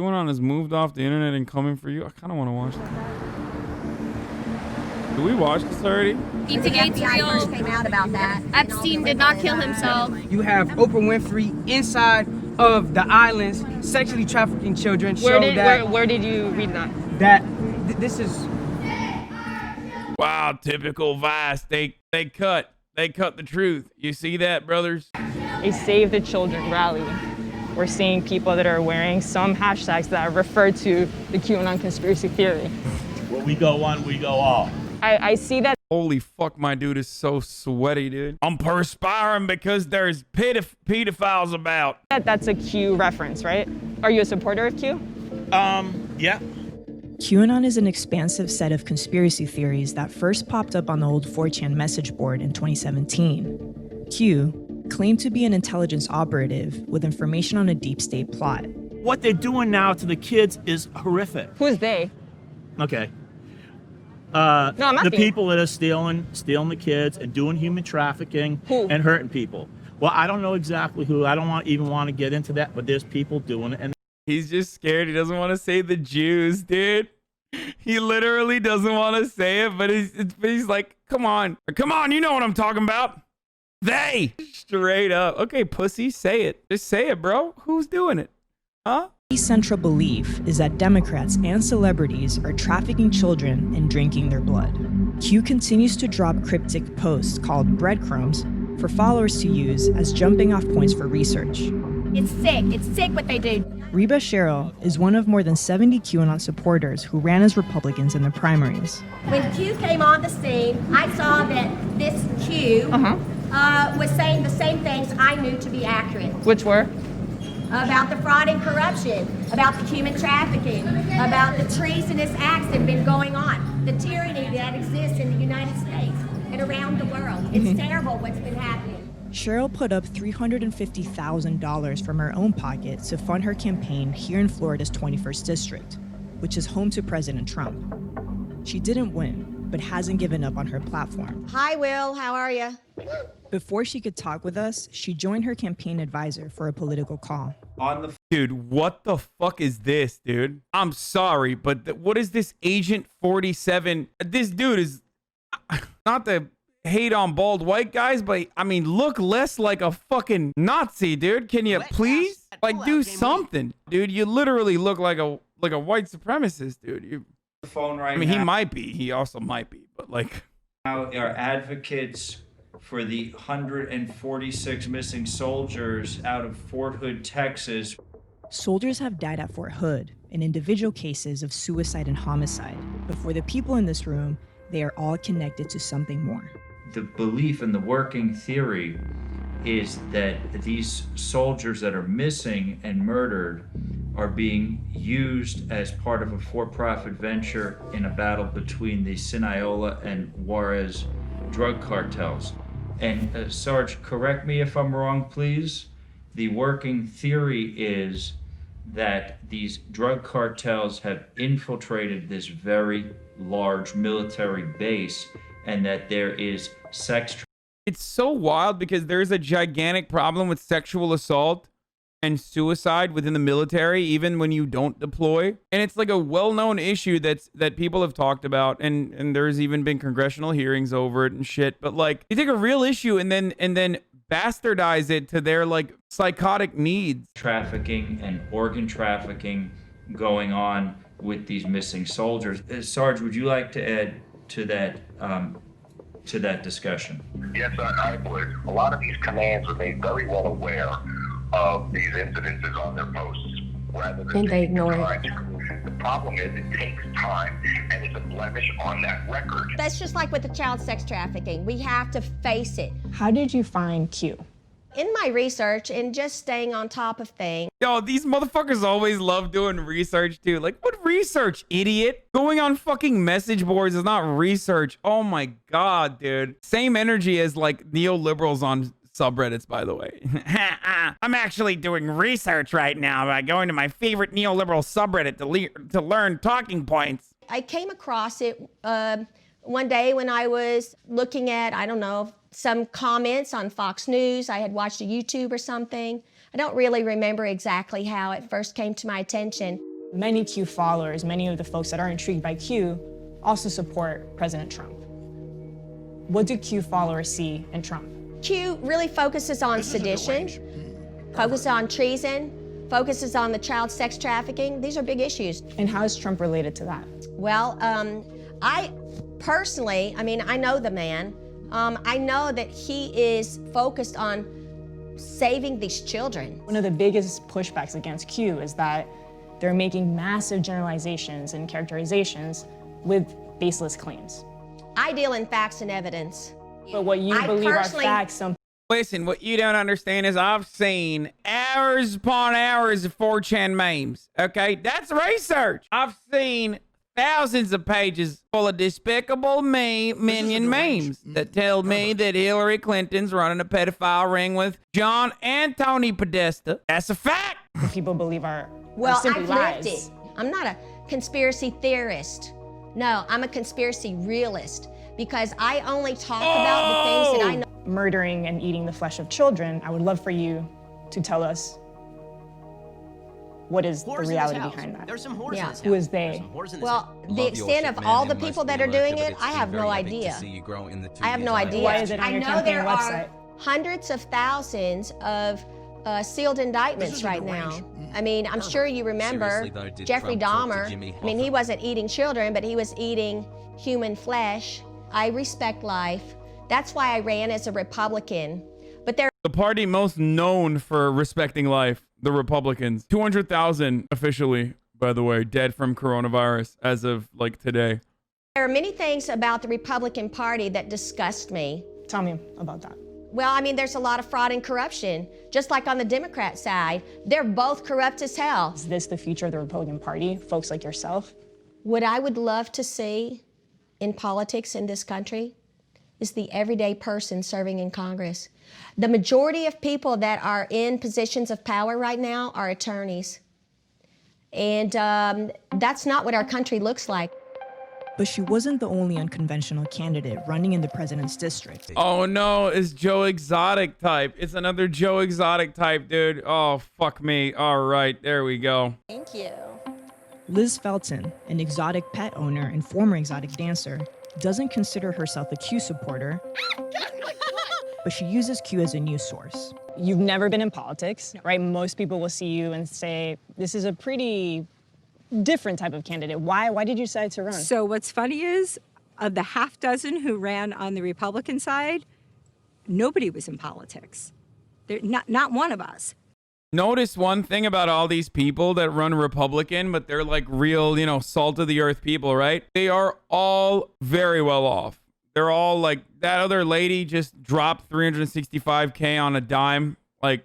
QAnon has moved off the internet and coming for you. I kind of want to watch that. Did we watch this already? Pizzagate's real. Came out about that. Epstein did not kill himself. You have Oprah Winfrey inside of the islands sexually trafficking children. Where did you read that? This is... Wow, typical Vice. They cut the truth. You see that, brothers? A Save the Children rally. We're seeing people that are wearing some hashtags that refer to the QAnon conspiracy theory. Where we go one, we go all. I see that. Holy fuck, my dude is so sweaty, dude. I'm perspiring because there's pedophiles about. That's a Q reference, right? Are you a supporter of Q? Yeah. QAnon is an expansive set of conspiracy theories that first popped up on the old 4chan message board in 2017. Q claimed to be an intelligence operative with information on a deep state plot. What they're doing now to the kids is horrific. Who's they? Okay. I'm the asking. people that are stealing the kids and doing human trafficking and hurting people. Well, I don't know exactly who. I don't even want to get into that, but there's people doing it. And He's just scared. He doesn't want to say the Jews, dude. He literally doesn't want to say it, but he's like, come on, you know what I'm talking about. They straight up. Okay, pussy, say it. Just say it, bro. Who's doing it? Huh? The central belief is that Democrats and celebrities are trafficking children and drinking their blood. Q continues to drop cryptic posts called breadcrumbs for followers to use as jumping off points for research. It's sick. It's sick what they do. Reba Cheryl is one of more than 70 QAnon supporters who ran as Republicans in the primaries. When Q came on the scene, I saw that this Q was saying the same things I knew to be accurate. Which were? About the fraud and corruption, about the human trafficking, about the treasonous acts that have been going on, the tyranny that exists in the United States and around the world. It's terrible what's been happening. Cheryl put up $350,000 from her own pocket to fund her campaign here in Florida's 21st District, which is home to President Trump. She didn't win, but hasn't given up on her platform. Hi, Will. How are you? Before she could talk with us, she joined her campaign advisor for a political call. Dude, what the fuck is this, dude? I'm sorry, but what is this Agent 47? This dude is not the hate on bald white guys, but I mean, look less like a fucking Nazi, dude. Can you please do something, dude? You literally look like a white supremacist, dude. The phone right now. I mean, he might be. He also might be, but like, now are advocates for the 146 missing soldiers out of Fort Hood, Texas. Soldiers have died at Fort Hood in individual cases of suicide and homicide, but for the people in this room, they are all connected to something more. The belief and the working theory is that these soldiers that are missing and murdered are being used as part of a for-profit venture in a battle between the Sinaloa and Juarez drug cartels. And Sarge, correct me if I'm wrong, please. The working theory is that these drug cartels have infiltrated this very large military base and that there is sex. It's so wild because there's a gigantic problem with sexual assault and suicide within the military, even when you don't deploy. And it's like a well-known issue that people have talked about, and there's even been congressional hearings over it and shit. But like, you take a real issue and then bastardize it to their like psychotic needs. Trafficking and organ trafficking going on with these missing soldiers. Sarge, would you like to add to that discussion? Yes, I would. A lot of these commands are made very well aware of these incidences on their posts, rather than And they ignore it. The problem is it takes time, and it's a blemish on that record. That's just like with the child sex trafficking. We have to face it. How did you find Q? In my research and just staying on top of things. Yo, these motherfuckers always love doing research too. Like, what research, idiot? Going on fucking message boards is not research. Oh my god, dude. Same energy as like neoliberals on subreddits, by the way. I'm actually doing research right now by going to my favorite neoliberal subreddit to learn talking points. I came across it one day when I was looking at, I don't know, some comments on Fox News. I had watched a YouTube or something. I don't really remember exactly how it first came to my attention. Many Q followers, many of the folks that are intrigued by Q, also support President Trump. What do Q followers see in Trump? Q really focuses on sedition, focuses on treason, focuses on the child sex trafficking. These are big issues. And how is Trump related to that? Well, I personally, I know the man. I know that he is focused on saving these children. One of the biggest pushbacks against Q is that they're making massive generalizations and characterizations with baseless claims. I deal in facts and evidence. But what you believe are facts, some Listen, what you don't understand is I've seen hours upon hours of 4chan memes, okay? That's research. I've seen thousands of pages full of despicable minion memes that tell me that Hillary Clinton's running a pedophile ring with John and Tony Podesta. That's a fact. people believe are Well, simply I've lies. lived it. I'm not a conspiracy theorist. No, I'm a conspiracy realist because I only talk about the things that I know. Murdering and eating the flesh of children, I would love for you to tell us what is the reality behind that. There's some whores in this Who house. is they? Well, the extent of all the people that are doing it, I have no idea. I have no idea. Why is it on I your know campaign there website? are hundreds of thousands of sealed indictments right now. I'm sure you remember Jeffrey Dahmer. He wasn't eating children, but he was eating human flesh. I respect life. That's why I ran as a Republican. But there The party most known for respecting life, the Republicans. 200,000 officially, by the way, dead from coronavirus as of today. are many things about the Republican Party that disgust me. Tell me about that. Well, there's a lot of fraud and corruption. Just like on the Democrat side, they're both corrupt as hell. Is this the future of the Republican Party? Folks like yourself? What I would love to see in politics in this country is the everyday person serving in Congress. The majority of people that are in positions of power right now are attorneys. And that's not what our country looks like. But she wasn't the only unconventional candidate running in the president's district. Oh no, it's Joe Exotic type. It's another Joe Exotic type, dude. Oh, fuck me. All right, there we go. Thank you. Liz Felton, an exotic pet owner and former exotic dancer, doesn't consider herself a Q supporter, but she uses Q as a news source. You've never been in politics, right? Most people will see you and say, this is a pretty different type of candidate. Why did you decide to run? So what's funny is, of the half dozen who ran on the Republican side, nobody was in politics. Not one of us. Notice one thing about all these people that run Republican, but they're real, salt of the earth people, right? They are all very well off. They're all that other lady just dropped $365K on a dime,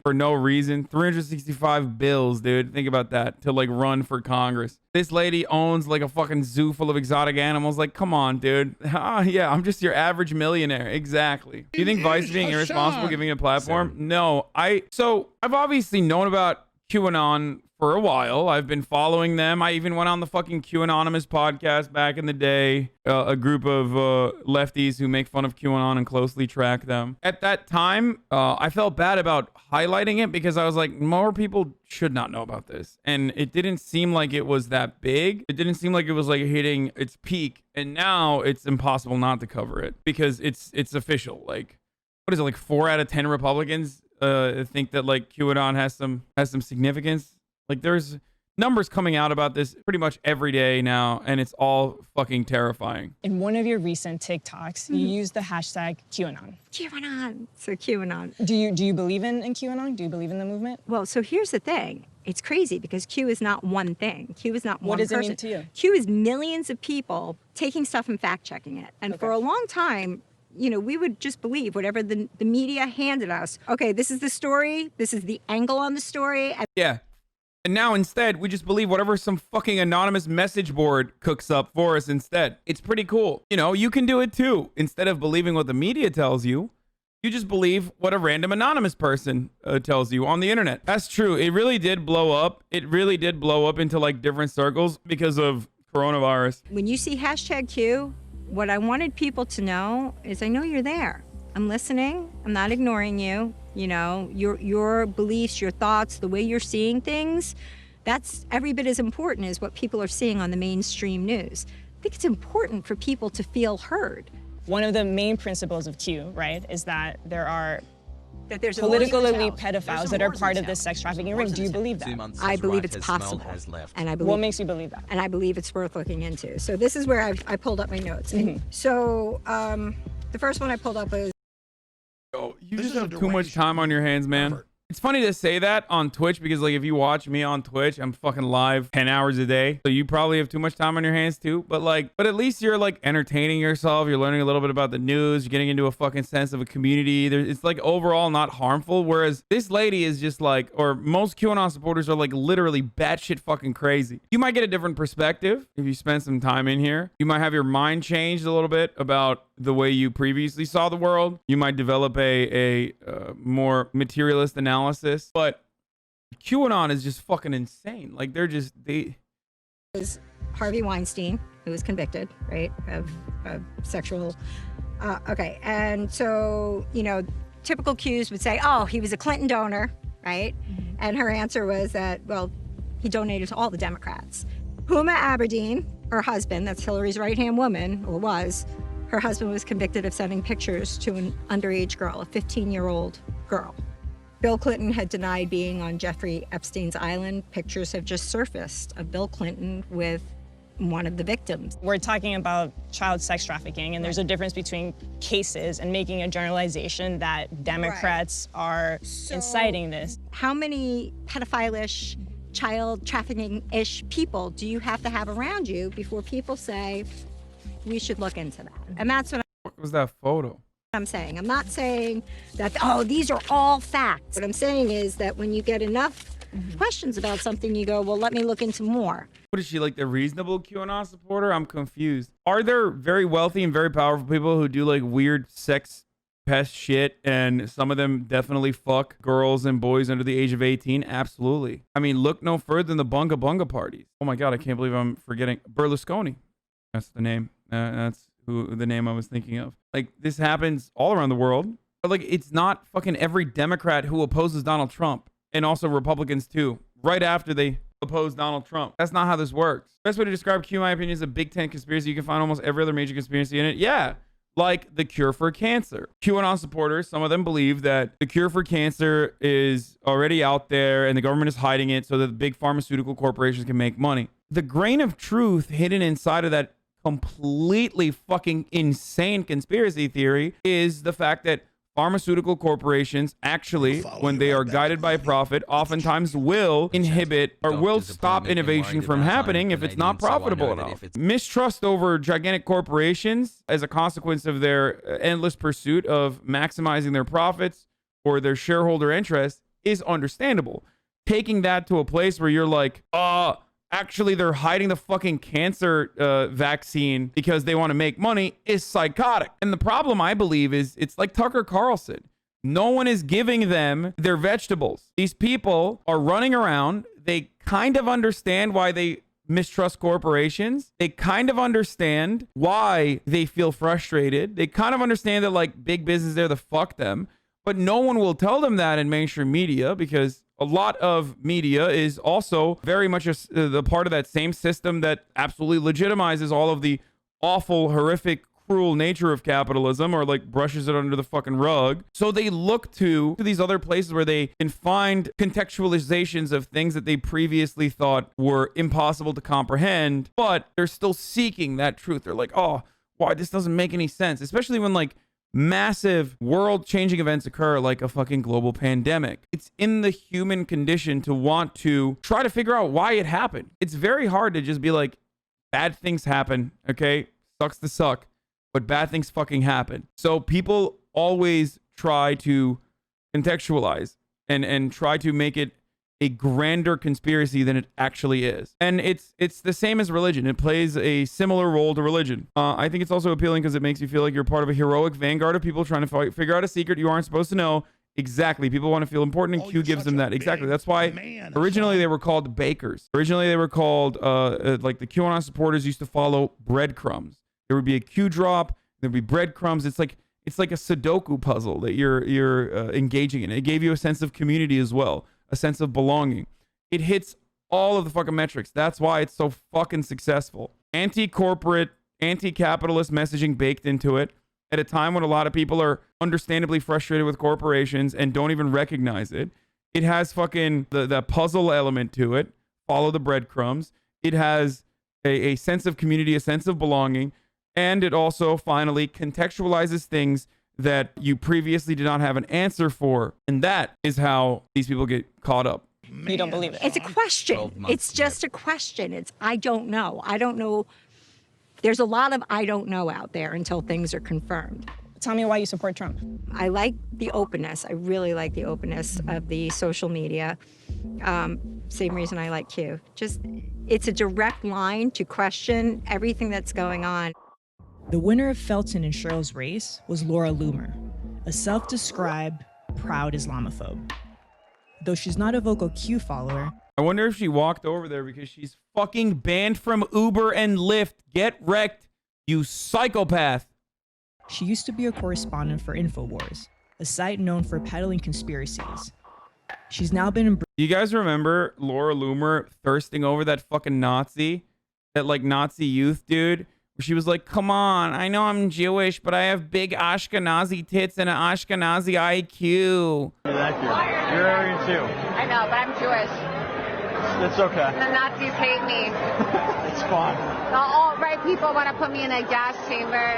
for no reason. 365 bills, dude. Think about that, to run for Congress. This lady owns a fucking zoo full of exotic animals. Come on, dude. Yeah, I'm just your average millionaire. Exactly. Do you think Vice is being irresponsible giving a platform? No. I've obviously known about QAnon for a while. I've been following them. I even went on the fucking QAnonymous podcast back in the day. A group of lefties who make fun of QAnon and closely track them. At that time, I felt bad about highlighting it because I was like, more people should not know about this. And it didn't seem like it was that big. It didn't seem like it was hitting its peak. And now it's impossible not to cover it because it's official. What is it, 4 out of 10 Republicans think that QAnon has some significance? There's numbers coming out about this pretty much every day now, and it's all fucking terrifying. In one of your recent TikToks, you used the hashtag QAnon. QAnon. So QAnon. Do you believe in QAnon? Do you believe in the movement? Well, so here's the thing. It's crazy because Q is not one thing. Q is not one person. What does it mean to you? Q is millions of people taking stuff and fact-checking it. And for a long time, we would just believe whatever the media handed us. Okay, this is the story. This is the angle on the story. Yeah. And now instead, we just believe whatever some fucking anonymous message board cooks up for us instead. It's pretty cool. You can do it too. Instead of believing what the media tells you, you just believe what a random anonymous person tells you on the internet. That's true. It really did blow up. It really did blow up into different circles because of coronavirus. When you see hashtag Q, what I wanted people to know is I know you're there. I'm listening. I'm not ignoring you. Your beliefs, your thoughts, the way you're seeing things, That's every bit as important as what people are seeing on the mainstream news. I think it's important for people to feel heard. One of the main principles of Q, right, is that there's a political war in elite town. pedophiles that are part of this sex trafficking ring. Do you believe that? I believe it's possible, and I believe. What makes you believe that? And I believe it's worth looking into. So this is where I pulled up my notes. And so the first one I pulled up was. Oh, you just have too much time on your hands, man. It's funny to say that on Twitch because, like, if you watch me on Twitch, I'm fucking live 10 hours a day. So you probably have too much time on your hands too. But at least you're like entertaining yourself. You're learning a little bit about the news. You're getting into a fucking sense of a community. It's like overall not harmful. Whereas this lady is just like, or most QAnon supporters are like literally batshit fucking crazy. You might get a different perspective if you spend some time in here. You might have your mind changed a little bit about the way you previously saw the world. You might develop a more materialist analysis, but QAnon is just fucking insane. Like they was Harvey Weinstein, who was convicted, right, of sexual. Okay, and so typical Qs would say, "Oh, he was a Clinton donor," right? And her answer was that, well, he donated to all the Democrats. Huma Aberdeen, her husband, that's Hillary's right-hand woman, or was. Her husband was convicted of sending pictures to an underage girl, a 15-year-old girl. Bill Clinton had denied being on Jeffrey Epstein's island. Pictures have just surfaced of Bill Clinton with one of the victims. We're talking about child sex trafficking, and there's a difference between cases and making a generalization that Democrats are inciting this. How many pedophile-ish, child trafficking-ish people do you have to have around you before people say, we should look into that? And that's what was that photo? I'm saying. I'm not saying that, oh, these are all facts. What I'm saying is that when you get enough questions about something, you go, well, let me look into more. What is she, like the reasonable QAnon supporter? I'm confused. Are there very wealthy and very powerful people who do like weird sex pest shit, and some of them definitely fuck girls and boys under the age of 18? Absolutely. I mean, look no further than the Bunga Bunga parties. Oh my God, I can't believe I'm forgetting Berlusconi. That's the name. That's the name I was thinking of. Like, this happens all around the world, but like, it's not fucking every Democrat who opposes Donald Trump, and also Republicans too, right after they oppose Donald Trump. That's not how this works. Best way to describe Q, in my opinion, is a Big Tent conspiracy. You can find almost every other major conspiracy in it. Yeah, like the cure for cancer. QAnon supporters, some of them believe that the cure for cancer is already out there and the government is hiding it so that the big pharmaceutical corporations can make money. The grain of truth hidden inside of that completely fucking insane conspiracy theory is the fact that pharmaceutical corporations actually, when they are guided by profit, oftentimes will inhibit or will stop innovation from happening if it's not profitable enough. Mistrust over gigantic corporations as a consequence of their endless pursuit of maximizing their profits or their shareholder interest is understandable. Taking that to a place where you're like, actually, they're hiding the fucking cancer vaccine because they want to make money is psychotic. And the problem, I believe, is it's like Tucker Carlson. No one is giving them their vegetables. These people are running around. They kind of understand why they mistrust corporations. They kind of understand why they feel frustrated. They kind of understand that, like, big business there to fuck them. But no one will tell them that in mainstream media because a lot of media is also very much the part of that same system that absolutely legitimizes all of the awful, horrific, cruel nature of capitalism, or like brushes it under the fucking rug. So they look to these other places where they can find contextualizations of things that they previously thought were impossible to comprehend, but they're still seeking that truth. They're like, oh, why this doesn't make any sense, especially when like massive world-changing events occur like a fucking global pandemic. It's in the human condition to want to try to figure out why it happened. It's very hard to just be like, bad things happen, okay? Sucks to suck, but bad things fucking happen. So people always try to contextualize and try to make it a grander conspiracy than it actually is. And it's the same as religion. It plays a similar role to religion. I think it's also appealing because it makes you feel like you're part of a heroic vanguard of people trying to figure out a secret you aren't supposed to know. Exactly. People want to feel important, and Q gives them that. Exactly. That's why originally they were called bakers. Originally they were called, like the QAnon supporters used to follow breadcrumbs. There would be a Q drop, there'd be breadcrumbs. It's like a Sudoku puzzle that you're engaging in. It gave you a sense of community as well, a sense of belonging. It hits all of the fucking metrics. That's why it's so fucking successful. Anti-corporate, anti-capitalist messaging baked into it at a time when a lot of people are understandably frustrated with corporations and don't even recognize it. It has fucking the puzzle element to it. Follow the breadcrumbs. It has a sense of community, a sense of belonging. And it also finally contextualizes things that you previously did not have an answer for. And that is how these people get caught up. You don't believe it? It's a question. It's just a question. It's, I don't know. I don't know. There's a lot of I don't know out there until things are confirmed. Tell me why you support Trump. I like the openness. I really like the openness of the social media. Same reason I like Q. Just, it's a direct line to question everything that's going on. The winner of Felton and Cheryl's race was Laura Loomer, a self-described proud Islamophobe. Though she's not a vocal Q follower, I wonder if she walked over there because she's fucking banned from Uber and Lyft. Get wrecked, you psychopath. she used to be a correspondent for InfoWars, a site known for peddling conspiracies. She's now been Do you guys remember Laura Loomer thirsting over that fucking Nazi? That like Nazi youth dude? Where she was like, come on, I know I'm Jewish, but I have big Ashkenazi tits and an Ashkenazi IQ. You're Aryan too. I know, but I'm Jewish. It's okay. The Nazis hate me. It's fine. The alt-right people want to put me in a gas chamber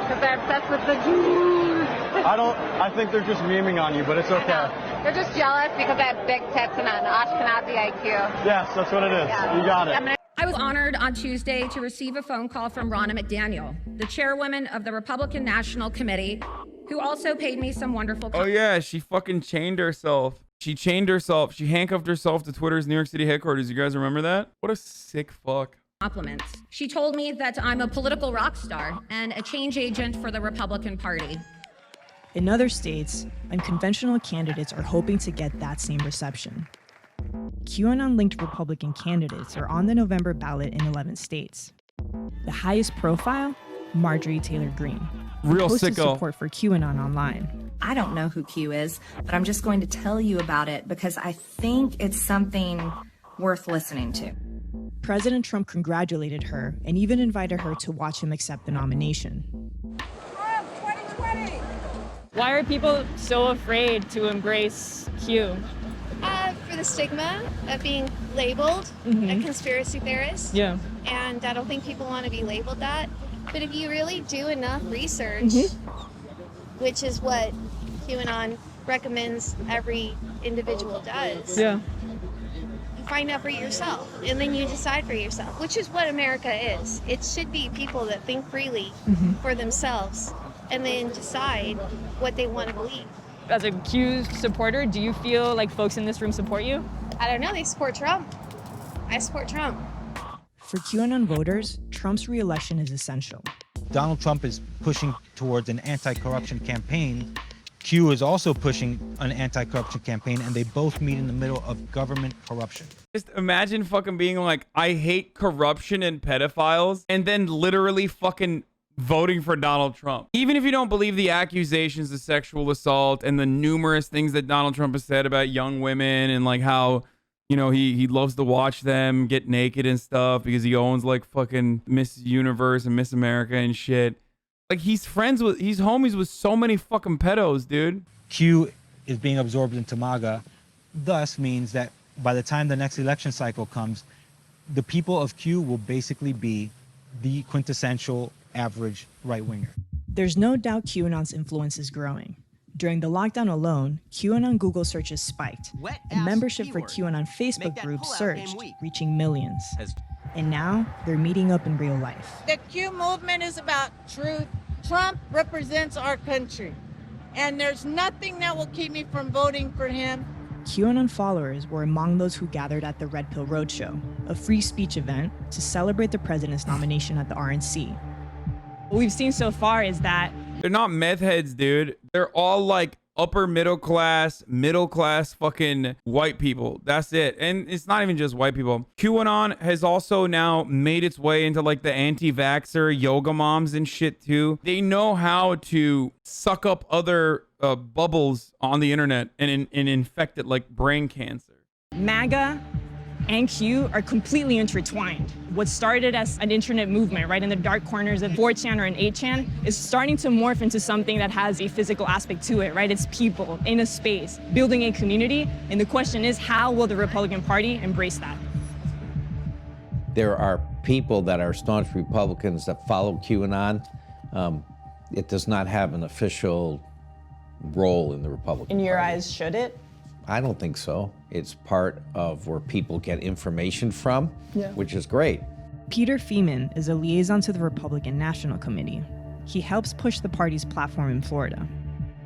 because they're obsessed with the Jews. I think they're just memeing on you, but it's okay. They're just jealous because I have big tits and an Ashkenazi IQ. Yes, that's what it is. Yeah. You got it. I was honored on Tuesday to receive a phone call from Ronna McDaniel, the chairwoman of the Republican National Committee, who also paid me some wonderful Oh yeah, she fucking chained herself. She chained herself. She handcuffed herself to Twitter's New York City headquarters. You guys remember that? What a sick fuck. compliments. She told me that I'm a political rock star and a change agent for the Republican Party. In other states, unconventional candidates are hoping to get that same reception. QAnon-linked Republican candidates are on the November ballot in 11 states. The highest profile, Marjorie Taylor Greene, who Real posted sicko. support for QAnon online. I don't know who Q is, but I'm just going to tell you about it because I think it's something worth listening to. President Trump congratulated her and even invited her to watch him accept the nomination. Why are people so afraid to embrace Q? For the stigma of being labeled a conspiracy theorist. Yeah. And I don't think people want to be labeled that. But if you really do enough research, which is what QAnon recommends every individual does, Yeah. you find out for yourself. And then you decide for yourself, which is what America is. It should be people that think freely for themselves and then decide what they want to believe. As a Q supporter, do you feel like folks in this room support you? I don't know, they support Trump. I support Trump. For QAnon voters, Trump's re-election is essential. Donald Trump is pushing towards an anti-corruption campaign. Q is also pushing an anti-corruption campaign, and they both meet in the middle of government corruption. Just imagine fucking being like, I hate corruption and pedophiles, and then literally fucking voting for Donald Trump. Even if you don't believe the accusations of sexual assault and the numerous things that Donald Trump has said about young women and like how, you know, he loves to watch them get naked and stuff because he owns like fucking Miss Universe and Miss America and shit. Like he's homies with so many fucking pedos, dude. Q is being absorbed into MAGA, thus means that by the time the next election cycle comes, the people of Q will basically be the quintessential average right-winger. There's no doubt QAnon's influence is growing. During the lockdown alone, QAnon Google searches spiked, and membership for QAnon Facebook groups surged, reaching millions. And now, they're meeting up in real life. The Q movement is about truth. Trump represents our country, and there's nothing that will keep me from voting for him. QAnon followers were among those who gathered at the Red Pill Roadshow, a free speech event to celebrate the president's nomination at the RNC. What we've seen so far is that They're not meth heads, dude. They're all like upper middle class fucking white people. That's it. And it's not even just white people. QAnon has also now made its way into like the anti-vaxxer yoga moms and shit too. They know how to suck up other bubbles on the internet and infect it like brain cancer. MAGA and Q are completely intertwined. What started as an internet movement, right, in the dark corners of 4chan or an 8chan, is starting to morph into something that has a physical aspect to it, right? It's people in a space, building a community, and the question is, how will the Republican Party embrace that? There are people that are staunch Republicans that follow QAnon. It does not have an official role in the Republican In your Party. eyes, should it? I don't think so. It's part of where people get information from, which is great. Peter Feeman is a liaison to the Republican National Committee. He helps push the party's platform in Florida.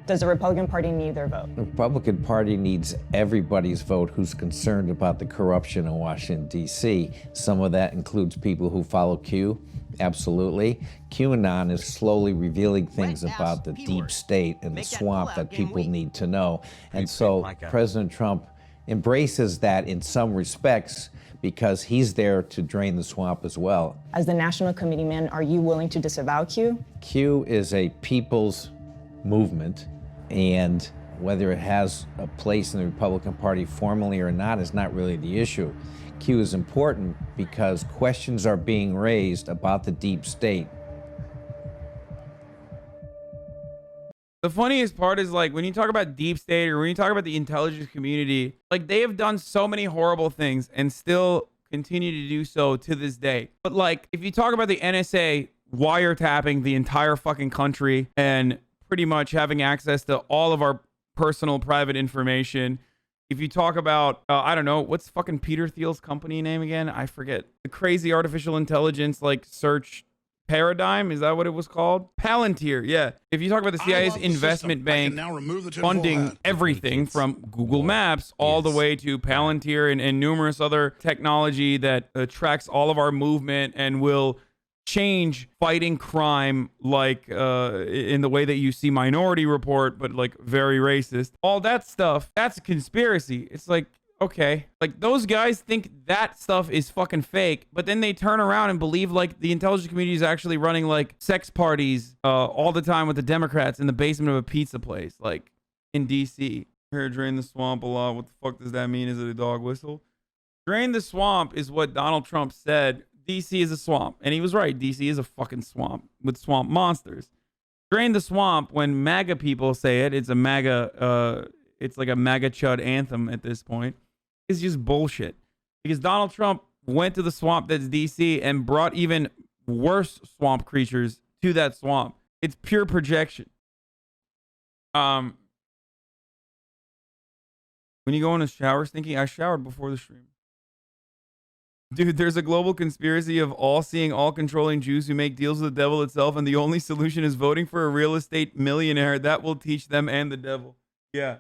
Does the Republican Party need their vote? The Republican Party needs everybody's vote who's concerned about the corruption in Washington, D.C. Some of that includes people who follow Q, absolutely. QAnon is slowly revealing things about the deep state and the swamp that people need to know. And so President Trump embraces that in some respects because he's there to drain the swamp as well. As the National Committee man, are you willing to disavow Q? Q is a people's movement, and whether it has a place in the Republican Party formally or not is not really the issue. Q is important because questions are being raised about the deep state. The funniest part is, like, when you talk about deep state or when you talk about the intelligence community, like, they have done so many horrible things and still continue to do so to this day. But, like, if you talk about the NSA wiretapping the entire fucking country and pretty much having access to all of our personal private information. If you talk about, I don't know, what's fucking Peter Thiel's company name again? I forget. The crazy artificial intelligence, like, search paradigm. Is that what it was called? Palantir. Yeah. If you talk about the CIA's investment bank funding everything from Google Maps all the way to Palantir and numerous other technology that tracks all of our movement and will change fighting crime, like in the way that you see Minority Report, but like very racist. All that stuff, that's a conspiracy. It's like, okay, like those guys think that stuff is fucking fake, but then they turn around and believe like the intelligence community is actually running like sex parties all the time with the Democrats in the basement of a pizza place, like in DC. Here, drain the swamp a lot. What the fuck does that mean? Is it a dog whistle? Drain the swamp is what Donald Trump said. DC is a swamp. And he was right. DC is a fucking swamp with swamp monsters. Drain the swamp, when MAGA people say it, it's a MAGA, it's like a MAGA chud anthem at this point. It's just bullshit. Because Donald Trump went to the swamp that's DC and brought even worse swamp creatures to that swamp. It's pure projection. When you go in the shower stinky, I showered before the stream. Dude, there's a global conspiracy of all-seeing, all-controlling Jews who make deals with the devil itself, and the only solution is voting for a real estate millionaire that will teach them and the devil. Yeah.